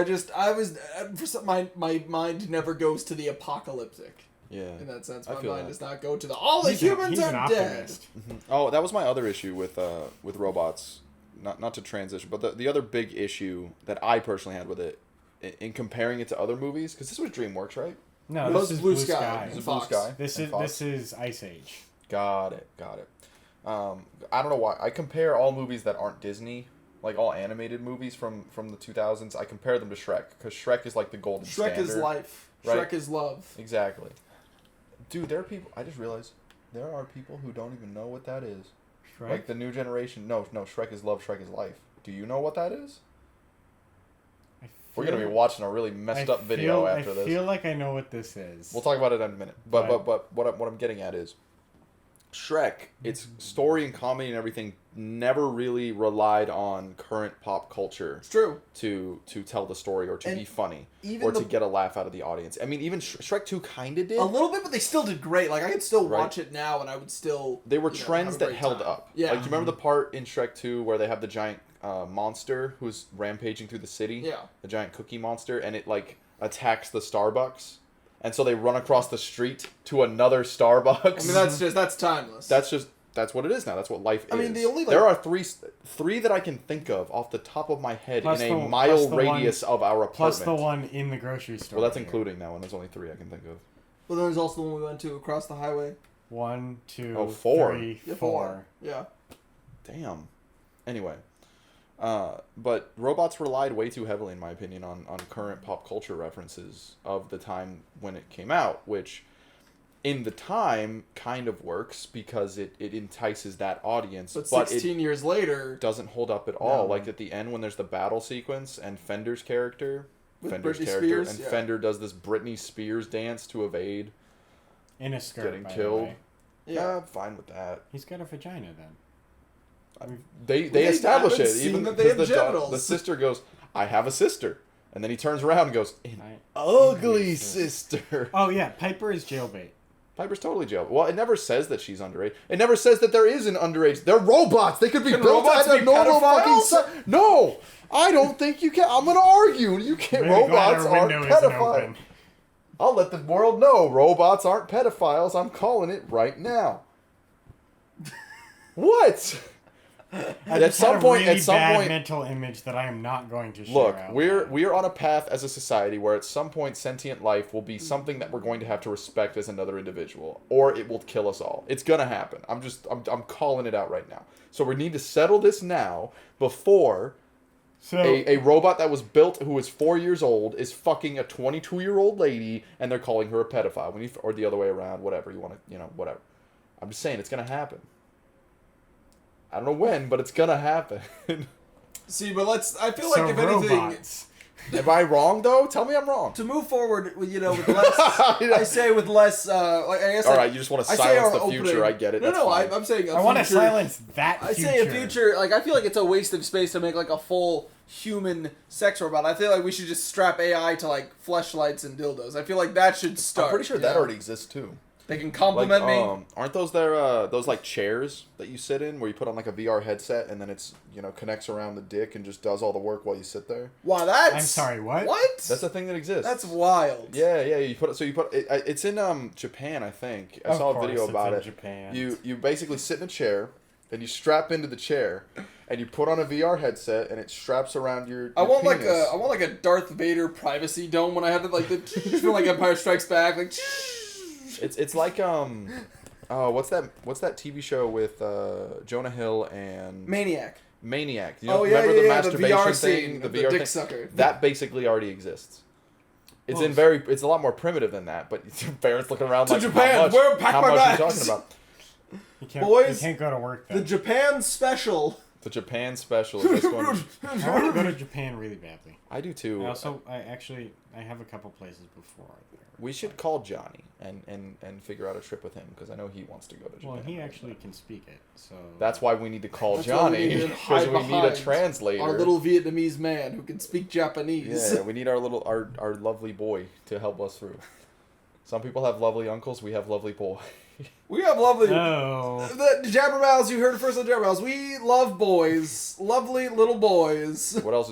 My mind never goes to the apocalyptic. Yeah. In that sense, I my feel mind that. does not go to all the He's humans an are dead. optimist. Oh, that was my other issue with robots. Not to transition, but the other big issue that I personally had with it, in comparing it to other movies, because this was DreamWorks, right? No, This this is is Blue Blue Sky. Sky. This is Blue Fox. Sky. This and is Fox. this is Ice Age. Got it. I don't know why. I compare all movies that aren't Disney, like all animated movies from the 2000s. I compare them to Shrek, because Shrek is like the golden Shrek standard. is life. Right. Shrek is love. Exactly. Dude, there are people. I just realized there are people who don't even know what that is. Shrek. Like the new generation. No, Shrek is love. Shrek is life. Do you know what that is? We're gonna be watching a really messed up video after this. I feel like I know what this is. We'll talk about it in a minute. But Right. but what I'm getting at is Shrek, its story and comedy and everything never really relied on current pop culture It's true. to tell the story or to And be funny even or the- to get a laugh out of the audience. I mean, even Shrek 2 kind of did. A little bit, but they still did great. Like I could still Right. watch it now, and I would still. They were you know, trends have a that great held time. up. Yeah. Like, do you remember the part in Shrek 2 where they have the giant monster who's rampaging through the city? Yeah. The giant cookie monster, and it, like, attacks the Starbucks. And so they run across the street to another Starbucks. I mean, that's timeless. That's what it is now. That's what life is. I mean, the only, like- there are three that I can think of off the top of my head Plus in a the- mile plus the radius of our apartment. Plus the one in the grocery store. Well, that's here. including that one. There's only 3 I can think of. Well, then there's also the one we went to across the highway. 1, 2, Oh, 4. 3, Yeah, 4. Yeah. Damn. Anyway, but robots relied way too heavily, in my opinion, on current pop culture references of the time when it came out, which in the time kind of works because it entices that audience, But but 16 it years later, doesn't hold up at all. No. Like at the end when there's the battle sequence and Fender's character, With Fender's Britney character, Spears, and yeah. Fender does this Britney Spears dance to evade In a skirt, getting by the killed. way. yeah. I'm fine with that. He's got a vagina then. They They establish haven't it seen even that they because have the genitals. sister goes, "I have a sister," and then he turns around and goes, "An Right? ugly sister." Oh yeah, Piper is jailbait. Piper's totally jailed. Well, it never says that she's underage. It never says that there is an underage. They're robots. They could be Can built robots at a be normal fucking pedophiles? size. No, I don't think you can. I'm gonna argue. You can't. Really glad Robots our aren't window isn't pedophiles. open. I'll let the world know robots aren't pedophiles. I'm calling it right now. What? At some point, mental image that I am not going to share. look, out we're loud. on a path as a society where at some point sentient life will be something that we're going to have to respect as another individual, or it will kill us all. It's gonna happen. I'm calling it out right now. So we need to settle this now before so a robot that was built who is 4 years old is fucking a 22-year-old lady and they're calling her a pedophile or the other way around, whatever you want to, whatever. I'm just saying it's gonna happen. I don't know when, but it's gonna happen. See, but I feel so like if anything, robots. Am I wrong though? Tell me I'm wrong. to move forward, with less. I say with less. Like I guess. All like, right, you just want to I say silence our the future. opening- I get it. No, That's no, fine. I'm saying. I want to silence that. I future. say a future. Like I feel like it's a waste of space to make like a full human sex robot. I feel like we should just strap AI to like fleshlights and dildos. I feel like that should start. I'm pretty sure you that know? already exists too. They can Like, compliment me. aren't those those like chairs that you sit in where you put on like a VR headset and then it's connects around the dick and just does all the work while you sit there? Wow, that's. I'm sorry, what? What? That's a thing that exists. That's wild. Yeah. You put it's in Japan, I think. I saw a video about it. Japan. You basically sit in a chair and you strap into the chair and you put on a VR headset and it straps around your I want penis. like a Darth Vader privacy dome when I have it like the from like Empire Strikes Back like. It's like what's that TV show with Jonah Hill and Maniac. Maniac? Oh yeah, remember yeah, the yeah, masturbation VR thing, scene, the VR dick thing? sucker. That basically already exists. It's it's a lot more primitive than that. But Barrett's looking around To like, Japan, how much? where pack How my much are you bags? talking about? Boys, you can't go to work The then. Japan special. The Japan special is just going. I want to go to Japan really badly. I do too. I have a couple places before. We should call Johnny and figure out a trip with him because I know he wants to go to Japan. Well, he actually can speak it, so. That's why we need to call That's why we Johnny need to because hide we need a behind translator. Our little Vietnamese man who can speak Japanese. Yeah, we need our lovely boy to help us through. Some people have lovely uncles. We have lovely boy. We have lovely. No. The Jabbermouths, you heard it first on Jabbermouths. We love boys. Lovely little boys. What else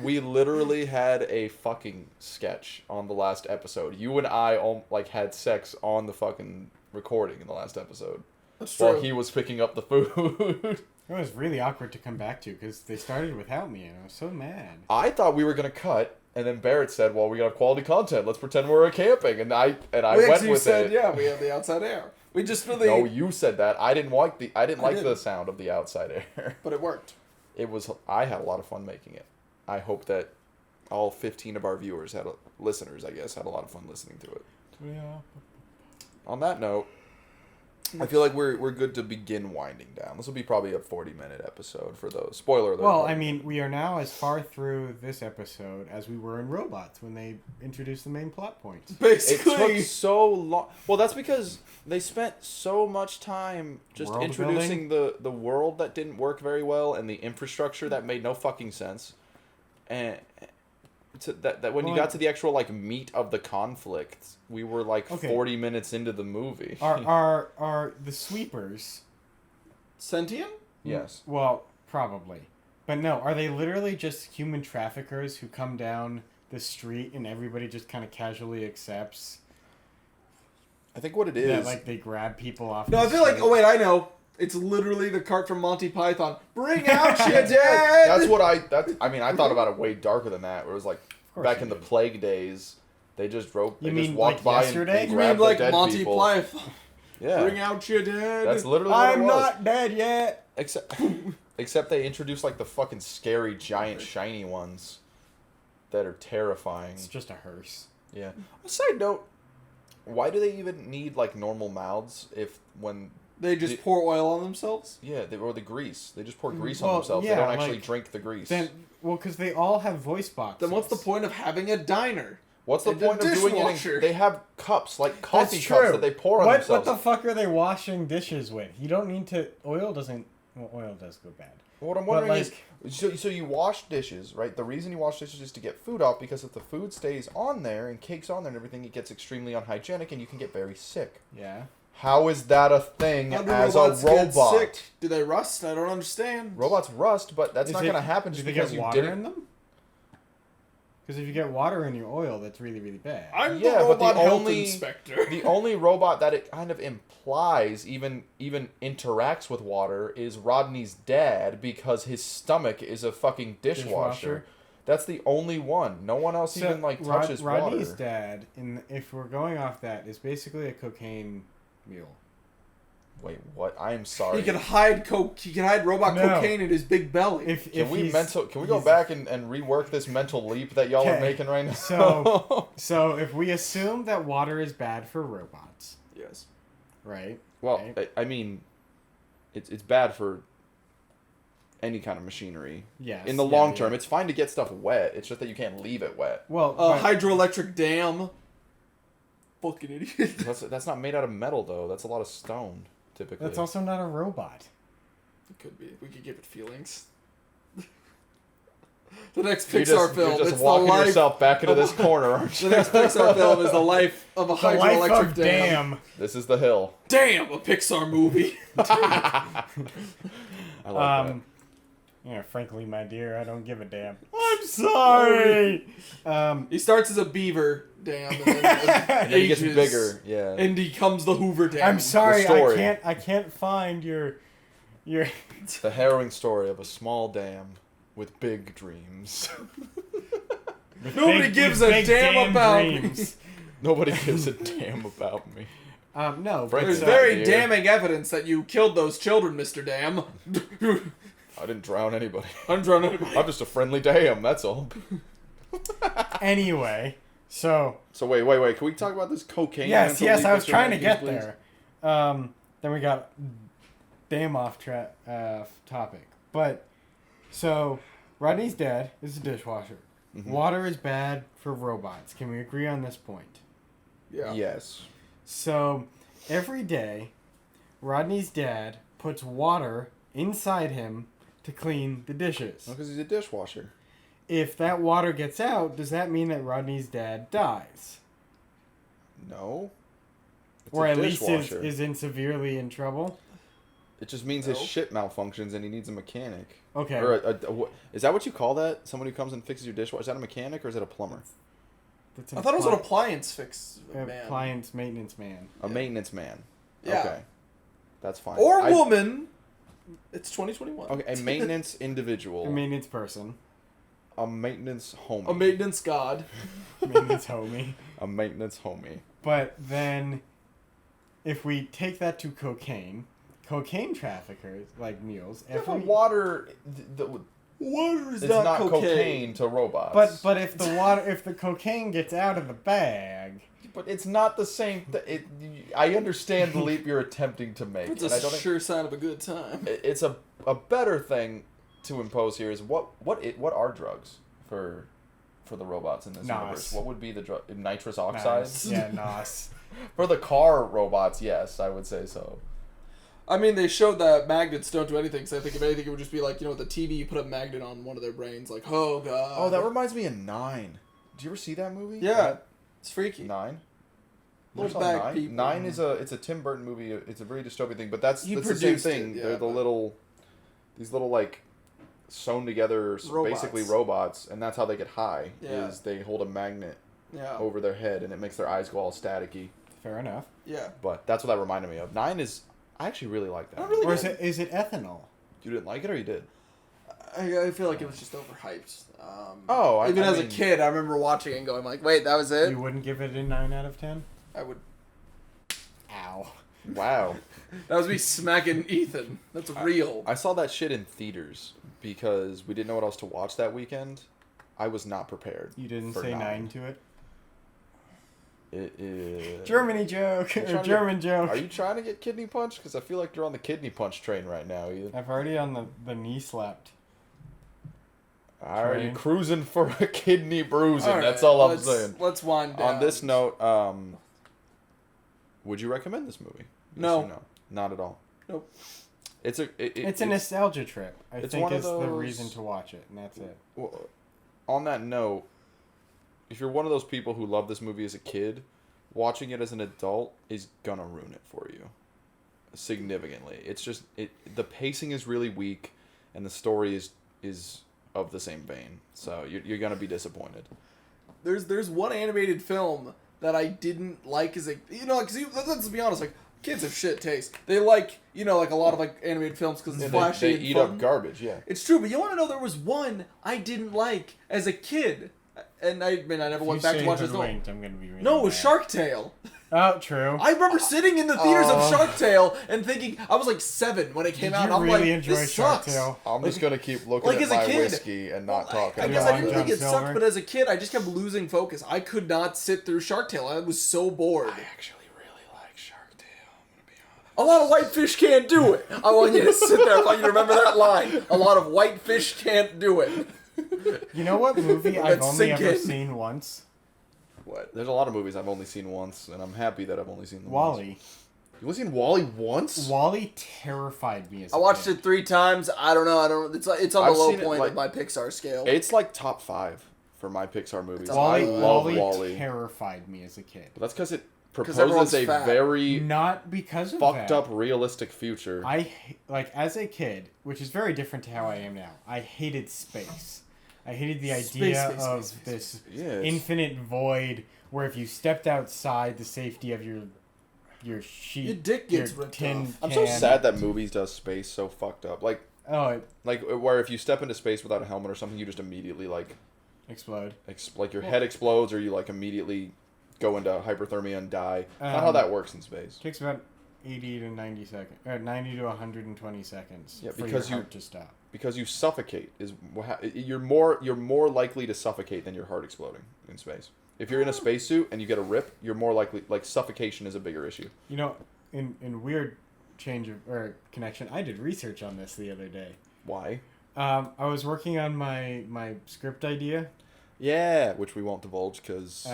we literally had a fucking sketch on the last episode. You and I had sex on the fucking recording in the last episode. That's true. While he was picking up the food. It was really awkward to come back to because they started without me and I was so mad. I thought we were gonna cut, and then Barrett said, "Well, we got quality content. Let's pretend we're camping." And I went with it. Yeah, we have the outside air. We just really. No, you said that. I didn't like the sound of the outside air. But it worked. I had a lot of fun making it. I hope that all 15 of our viewers listeners, I guess, had a lot of fun listening to it. Yeah. On that note, I feel like we're good to begin winding down. This will be probably a 40-minute episode for those. Spoiler alert. Well, I mean, we are now as far through this episode as we were in Robots when they introduced the main plot points. It Basically. took so long. Well, that's because they spent so much time just World introducing the world that didn't work very well and the infrastructure that made no fucking sense. And that when you got to the actual meat of the conflict, we were 40 minutes into the movie. Are the sweepers? Sentient? Yes. Well, probably. But no, are they literally just human traffickers who come down the street and everybody just kind of casually accepts I think what it is. that they grab people off No, the I feel like. street? Oh, wait, I know. It's literally the cart from Monty Python. Bring out your dead! That's what I thought about it way darker than that. Where it was course back you in the did. plague days, they just You just mean, walked like by yesterday? and You grabbed mean like the dead Monty people. Python? Yeah. Bring out your dead. That's literally what I'm it was. not dead yet. Except they introduced the fucking scary giant shiny ones that are terrifying. It's just a hearse. Yeah. A side note, why do they even need normal mouths when They just pour oil on themselves? or the grease. They just pour grease Well, on themselves. yeah, they don't actually drink the grease. Because they all have voice boxes. Then what's the point of having a diner? What's the And a point of doing dishwasher. it? They have cups, coffee That's cups true. that they pour on What themselves. the fuck are they washing dishes with? You don't need to. Oil does go bad. What I'm wondering is, so you wash dishes, right? The reason you wash dishes is to get food off, because if the food stays on there and cakes on there and everything, it gets extremely unhygienic and you can get very sick. Yeah. How is that a thing How do as a robots get robot? sick? Do they rust? I don't understand. Robots rust, but that's not going to happen Do just they because get you water didn't. in them? Because if you get water in your oil, that's really, really bad. I'm Yeah, the but the robot health only- inspector. The only robot that it kind of implies even interacts with water is Rodney's dad, because his stomach is a fucking dishwasher. Dishwasher. That's the only one. No one else even touches Rodney's water. dad, if we're going off that, is basically a cocaine mule. Wait, what? I am sorry. He can hide He can hide robot No. cocaine in his big belly. Can we go back and rework this mental leap that y'all are Okay, making right now? So if we assume that water is bad for robots, Yes. right? Well, Right. I mean, it's bad for any kind of machinery. Yes. In the long term, it's fine to get stuff wet. It's just that you can't leave it wet. Well, Hydroelectric dam. Fucking idiot. That's not made out of metal though. That's a lot of stone, typically. that's also not a robot. It could be. We could give it feelings. The next You're Pixar film. You're just it's walking the life. yourself back into this corner, aren't you? The next Pixar film is the life of a The life hydroelectric of dam. Dam. This is the hill. Damn, a Pixar movie. I like that. Yeah, frankly, my dear, I don't give a damn. I'm sorry. He starts as a beaver dam, and then, And then he gets ages, bigger. Yeah. and he becomes the Hoover Dam. I'm sorry, story. I can't find your. It's the harrowing story of a small dam with big dreams. Nobody gives a damn about me. Nobody gives a damn about me. No, Frank, There's Dear. very damning evidence that you killed those children, Mr. Dam. I didn't drown anybody. I'm drowning. I'm just a friendly dam, that's all. Anyway, So wait. Can we talk about this cocaine? yes, mental I was weakness trying to rankings, get please? there. Then we got damn off topic. But so Rodney's dad is a dishwasher. Mhm. Water is bad for robots. Can we agree on this point? Yeah. Yes. So every day, Rodney's dad puts water inside him to clean the dishes. Because he's a dishwasher. If that water gets out, does that mean that Rodney's dad dies? No. It's Or a at least dishwasher. is severely in trouble? It just means his shit malfunctions and he needs a mechanic. Okay. Or is that what you call that? Someone who comes and fixes your dishwasher? Is that a mechanic or is it a plumber? That's I thought it was an appliance fix man. appliance maintenance man. A maintenance man. Yeah. Okay. That's fine. Or woman. It's 2021. Okay, a maintenance individual. A maintenance person. A maintenance homie. A maintenance god. Maintenance homie. A maintenance homie. But then, if we take that to cocaine traffickers, like mules, Yeah, but water... Water is It's not cocaine to robots. But if the cocaine gets out of the bag, But it's not the same. I understand the leap you're attempting to make. It's and I a don't think sure sign of a good time. it's a better thing to impose here is what are drugs for the robots in this Nos. universe? What would be the drug? Nitrous oxide? yeah, nos. For the car robots, yes, I would say so. I mean, they showed that magnets don't do anything, so I think if anything, it would just be like, the TV, you put a magnet on one of their brains, like, oh, God. Oh, that reminds me of Nine. Did you ever see that movie? Yeah. It's freaky. Nine. Little Never saw bag Nine. people. Nine is it's a Tim Burton movie. It's a very dystopian thing, but that's He the same produced thing. it, yeah, They're these little like sewn together, Robots. basically robots, and that's how they get high. Yeah. Is they hold a magnet Yeah. over their head, and it makes their eyes go all staticky. Fair enough. Yeah. But that's what that reminded me of. Nine is I actually really like that. Not really Or good. is it ethanol? You didn't like it, or you did? I feel like it was just overhyped. I Even as a mean- kid, I remember watching it and going like, wait, that was it? You wouldn't give it a 9 out of 10? I would. Ow. Wow. That was me smacking Ethan. That's real. I saw that shit in theaters because we didn't know what else to watch that weekend. I was not prepared. You didn't for say 9 to it? It is Germany joke. You Or trying to German joke. Are you trying to get kidney punched? Because I feel like you're on the kidney punch train right now. I've already on the knee slapped. Are you Train. cruising for a kidney bruising? All right, That's all I'm let's- saying. Let's wind down. On this note, would you recommend this movie? Yes No. or no, not at all. Nope. It's a. It's a nostalgia trip. I it's think one of is the those- reason to watch it, and that's it. Well, on that note, if you're one of those people who loved this movie as a kid, watching it as an adult is gonna ruin it for you significantly. It's just the pacing is really weak, and the story is of the same vein. So you're gonna be disappointed. There's one animated film that I didn't like as a because let's be honest, like kids have shit taste. They like like a lot of like animated films because it's And flashy they and eat fun. up garbage. Yeah. It's true, but you want to know there was one I didn't like as a kid, and I never went back to watch it. as an adult. I'm gonna be really No, it was mad. Shark Tale. Oh, true. I remember sitting in the theaters Oh. of Shark Tale and thinking I was like 7 when it came Did out. you I'm really like, enjoy this Shark sucks. Tale? I'm just gonna keep looking Like, at as a my kid- whiskey and not talking. I Are you guess about I didn't it. think John it sucked, Silver? but as a kid, I just kept losing focus. I could not sit through Shark Tale. I was so bored. I actually really like Shark Tale. I'm gonna be honest. A lot of white fish can't do it. I want you to sit there. I want you to remember that line. A lot of white fish can't do it. You know what movie I've Let's only sink ever in. seen once? What? There's a lot of movies I've only seen once, and I'm happy that I've only seen them Wally. once. You only seen Wally once? Wally terrified me as I a watched kid. it 3 times. I don't know. It's on the I've low seen it, point like- of my Pixar scale. It's like top 5 for my Pixar movies. Wally- I love Wally Wally. terrified me as a kid. But that's because it everyone's proposes a fat. very Not because of fucked that. up realistic future. As a kid, which is very different to how I am now. I hated space. I hated the Space, idea space, of space, this Yeah, it's- infinite void where if you stepped outside the safety of your sheet, Your dick gets your ripped tin off. I'm so can- sad that movies does space so fucked up. Like Oh, it where if you step into space without a helmet or something, you just immediately like explode. like your head explodes, or you like immediately go into hyperthermia and die. Not how Um, that works in space. Takes about 80 to 90 seconds, or 90 to 120 seconds Yeah, for because your you- heart to stop. Because you suffocate you're more likely to suffocate than your heart exploding in space. If you're in a spacesuit and you get a rip, you're more likely, like, suffocation is a bigger issue. You know, in weird change of or connection, I did research on this the other day. Why? I was working on my script idea, Yeah, which we won't divulge because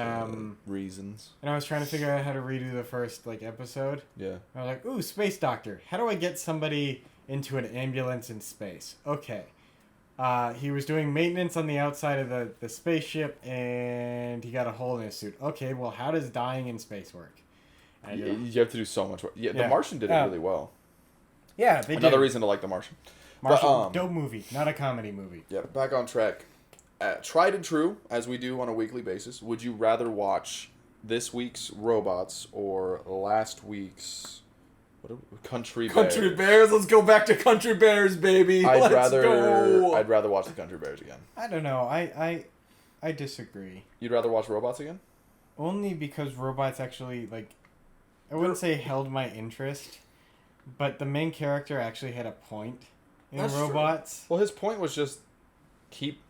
reasons. and I was trying to figure out how to redo the first episode. Yeah. I was like, ooh, space doctor. How do I get somebody into an ambulance in space? Okay. He was doing maintenance on the outside of the spaceship, and he got a hole in his suit. Okay, well, how does dying in space work? And I go, You have to do so much work. Yeah, The Yeah. Martian did it really well. yeah, they Another did. reason to like The Martian. Martial, dope movie, not a comedy movie. Yeah, back on track. Tried and true, as we do on a weekly basis. Would you rather watch this week's Robots or last week's Country Bears? Country Bears. Let's go back to Country Bears, baby. Let's go. I'd rather watch the Country Bears again. I don't know. I disagree. You'd rather watch Robots again? Only because robots actually I wouldn't say held my interest, but the main character actually had a point in That's true. robots. Well, his point was just keep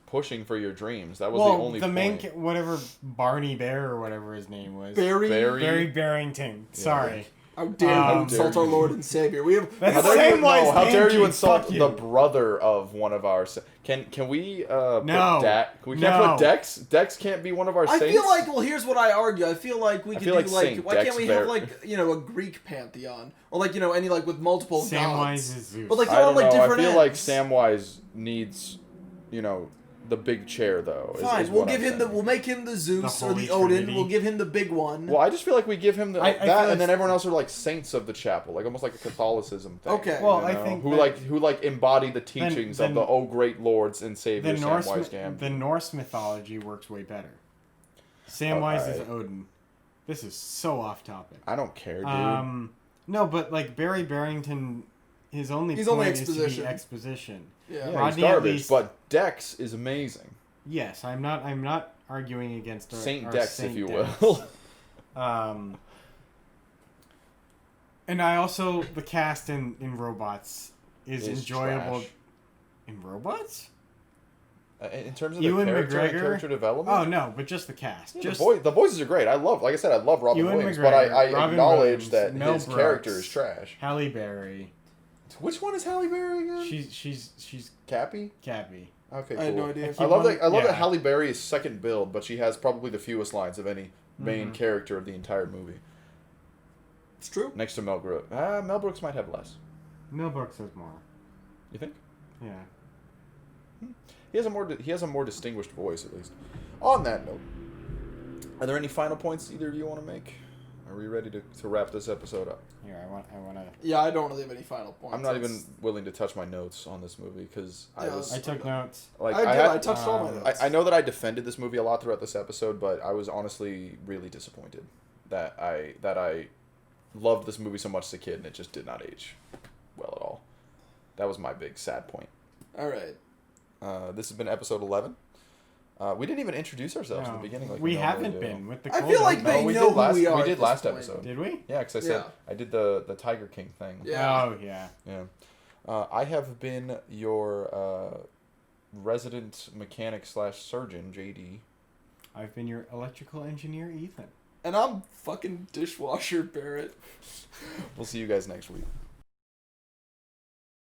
pushing for your dreams. That was Well, the only the main point. whatever Barney Bear or whatever his name was. Barry. Barry Barrington. Yeah. Sorry. How dare you How insult dare our you. Lord and Savior? We have. That's How dare you, Samwise no, how dare you Gamgee, insult fuck you. the brother of one of our... Can we No. put Dex? We can't No. put Dex? Dex can't be one of our I saints? feel like, well, here's what I argue. I feel like we could feel do like like, Saint why Dex can't we Bear- have a Greek pantheon or any with multiple Samwise gods? is Zeus. But I they're all don't know. different I feel like ends. Samwise needs, the big chair though. Fine, is we'll what give I'm him saying. we'll make him the Zeus The or the Holy Odin. Trinity. We'll give him the big one. Well, I just feel like we give him I feel that, like- and then everyone else are like saints of the chapel, like almost like a Catholicism thing. Okay. Well, you I know? think who that- who embody the teachings then- of the oh great lords and the saviors Samwise Gamgee. The Norse mythology works way better. Samwise is Alright. Odin. This is so off topic. I don't care, dude. No, but Barry Barrington, his only He's point only is to exposition. be exposition. yeah. Yeah, he's Rodney at garbage, least- but Dex is amazing. Yes, I'm not arguing against Saint our Dex, Saint if you Dex. will. And I also the cast in Robots is Is enjoyable. trash. In Robots? In terms of Ewan the character and McGregor? character development. Oh no, but just the cast. Yeah, just the voices are great. I love Robin Ewan Williams, but McGregor, I Robin acknowledge Williams, that Mel his Brooks. character is trash. Halle Berry. Which one is Halle Berry again? She's Cappy. Cappy. Okay, I had cool. no idea. I love that. I love Yeah. that Halle Berry is second build, but she has probably the fewest lines of any main character of the entire movie. It's true. Next to Mel Brooks. Mel Brooks might have less. Mel Brooks has more. You think? Yeah. He has a more distinguished voice, at least. On that note, are there any final points either of you want to make? Are we ready to wrap this episode up? Here, I want to. Yeah, I don't really have any final points. I'm not That's- even willing to touch my notes on this movie because Yeah, I took notes. like I touched all my um, notes. I know that I defended this movie a lot throughout this episode, but I was honestly really disappointed that I loved this movie so much as a kid and it just did not age well at all. That was my big sad point. All right. This has been episode 11. We didn't even introduce ourselves in No, the beginning. Like we normally haven't do. been with the. I cold feel like open. they we know did last. who we are. We at did this last point. episode. Did we? Yeah, because I said Yeah. I did the Tiger King thing. Yeah. Oh yeah. Yeah. I have been your resident mechanic / surgeon, JD. I've been your electrical engineer, Ethan. And I'm fucking dishwasher Barrett. We'll see you guys next week.